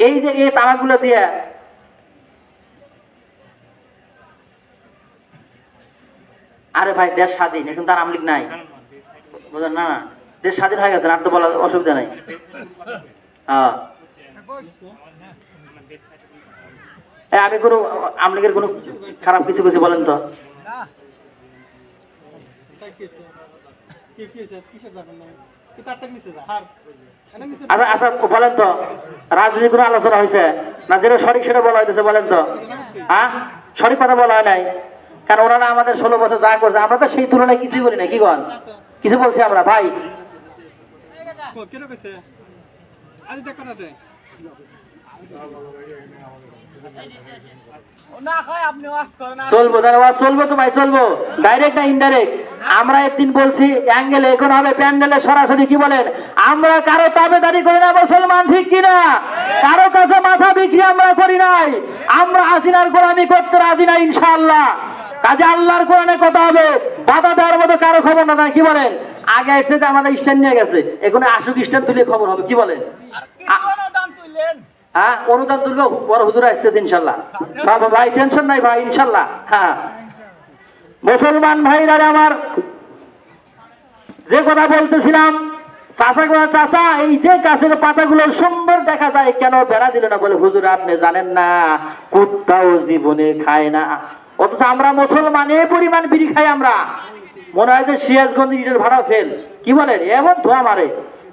এই যে এই তামাকগুলো দিয়ে আরে ভাই দেশ স্বাধীন, এখন তার আমলিক নাই, বুঝলেন না? দেশ স্বাধীন হয়ে গেছে, আর তো বলার অসুবিধা নাই। হ্যাঁ, আমি কোনো আমলিগের কোনো খারাপ কিছু কিছু বলেন তো? আচ্ছা আচ্ছা বলেন তো, রাজনীতি কোনো আলোচনা হয়েছে না? যেটা সঠিক সেটা বলা হয়েছে বলেন তো? হ্যাঁ, সঠিক কথা বলা হয় নাই, কারণ ওনারা আমাদের 16 বছর যা করছে আমরা তো সেই তুলনায় কিছুই বলি না। কি গন কিছু বলছি আমরা ভাই? চলবো চলবো তো ভাই, চলবো, ডাইরেক্ট না ইনডাইরেক্ট। আমরা একদিন বলছি অ্যাঙ্গেলে, এখন হবে প্যান্ডেলে সরাসরি। কি বলেন? আমরা কারো তাবেদারি করি না মুসলমান, ঠিক কিনা? কারো কাছে মাথা বিক্রি আমরা করি নাই। আমরা হাসিনার গোলামি করতে রাজি না ইনশাআল্লাহ। কাজে আল্লাহর কোরআনে কথা হবে, বাধা দেওয়ার মতো কারো খবর না। কি বলেন? আগে এসে যে আমাদের স্ট্যান্ড নিয়ে গেছে, এখন আশুক স্ট্যান্ড তুলে খবর হবে। কি বলেন? হ্যাঁ, অনুদান তুলবো, বড় হুজুর আসতেছে ইনশাল্লাহ। বাবা ভাই টেনশন নাই ভাই, ইনশাল্লাহ। হ্যাঁ, মুসলমান ভাইরা আমার, যে কথা বলতেছিলাম, চাচা এই যে গাছের পাতাগুলো সুন্দর দেখা যায়, কেন বেড়া দিল না? বলে হুজুর আপনি জানেন না, কুত্তাও জীবনে খায় না, অথচ আমরা মুসলমান এই পরিমাণ বিড়ি খাই। আমরা মনে হয় যে সিরাজগঞ্জ ইটের ভাড়া ফেল। কি বলেন? এমন ধোয়া মারে।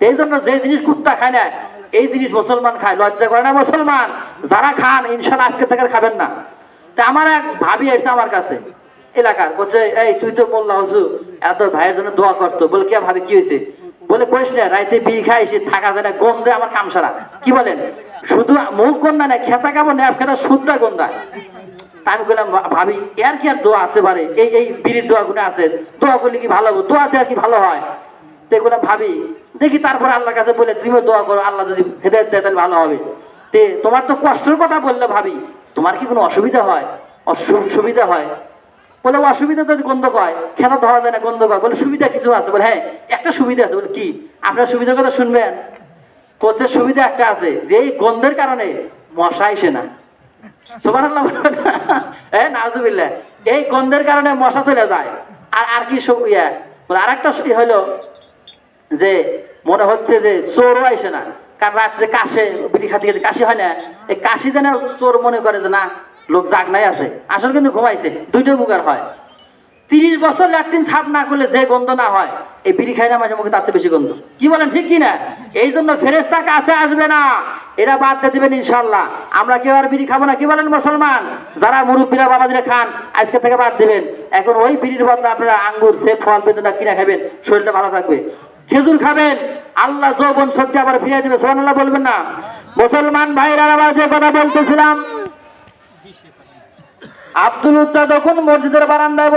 এই জন্য যে জিনিস কুত্তা খায় না, এই জিনিস মুসলমান খায়। লজ্জা করে না মুসলমান? যারা খান ইনশাল্লাহ আজকে থেকে খাবেন না। তা আমার এক ভাবি এসে আমার কাছে এলাকার, বলছে এই তুই তো মোল্লা হুজুর, এত ভাইয়ের জন্য দোয়া করতো। বলে কে ভাবি, কি হয়েছে? বলে কইস না, রাইতে বিড়ি খাই এসে থাকা যায় না, গন্ধে আমার কামসারা। কি বলেন? শুধু মুখ গন্ধা না, খেতা কাবো ন্যাপ খেতা শুদ্ধা গন্ধা। আমি বললাম ভাবি এর কি আর দোয়া আছে পারে? এই এই বিড়ির দোয়া গুলো আছে, দোয়া করলে কি ভালো? দোয়াতে আর কি ভালো হয়? দেখলাম ভাবি দেখি, তারপরে আল্লাহর কাছে বলে তুমিও দোয়া করো, আল্লাহ যদি হেদায়েত দেয় তাহলে ভালো হবে। তে তোমার তো কষ্টের কথা বললে ভাবি, তোমার কি কোনো অসুবিধা হয়? সুবিধা হয়? বলে অসুবিধা তো গন্ধ কয়, খেলা ধরা যায় না, গন্ধ কয়। বলে সুবিধা কিছু আছে? বলে হ্যাঁ একটা সুবিধা আছে। বলে কি? আপনার সুবিধার কথা শুনবেন। কোচের সুবিধা একটা আছে, যে এই গন্ধের কারণে মশা আসে না। সুবহানাল্লাহ। নাউজুবিল্লাহ। এই গন্ধের কারণে মশা চলে যায়। আর কি আর একটা হলো যে মনে হচ্ছে যে চোরও আসে না, কারণ রাত্রে কাশে বিড়ি খাতে খেতে কাশি হয় না, এই কাশি যেন চোর মনে করে যে না লোক জাগ নাই আছে, আসলে কিন্তু ঘুমাইছে। দুইটাই মুখের হয়। 30 বছর ল্যাট্রিন সাফ না করলে যে গন্ধ না হয়, এই বিড়ি খাই না মাঝে মুখে তার চেয়ে বেশি গন্ধ। কি বলেন? ঠিক কিনা? এই জন্য ফেরেশতা কাছে আসবে না, এরা বাদ দিয়ে দিবেন ইনশাল্লাহ। আমরা কেউ আর বিড়ি খাবো না। কি বলেন মুসলমান? যারা মুরব্বীরা বাবাজিরা খান, আজকে থেকে বাদ দিবেন। এখন ওই বিড়ির বদলে আপনারা আঙ্গুর, সেব, ফল, বেদনা কিনা খাবেন, শরীরটা ভালো থাকবে। খেজুর খাবেন, আল্লাহ যৌবন শক্তি আবার ফিরিয়ে দিবে। সুবহানাল্লাহ বলবেন না? মুসলমান ভাইরা আবার যে কথা বলতেছিলাম, আব্দুল উজ্জা যখন মসজিদের বারান্দায়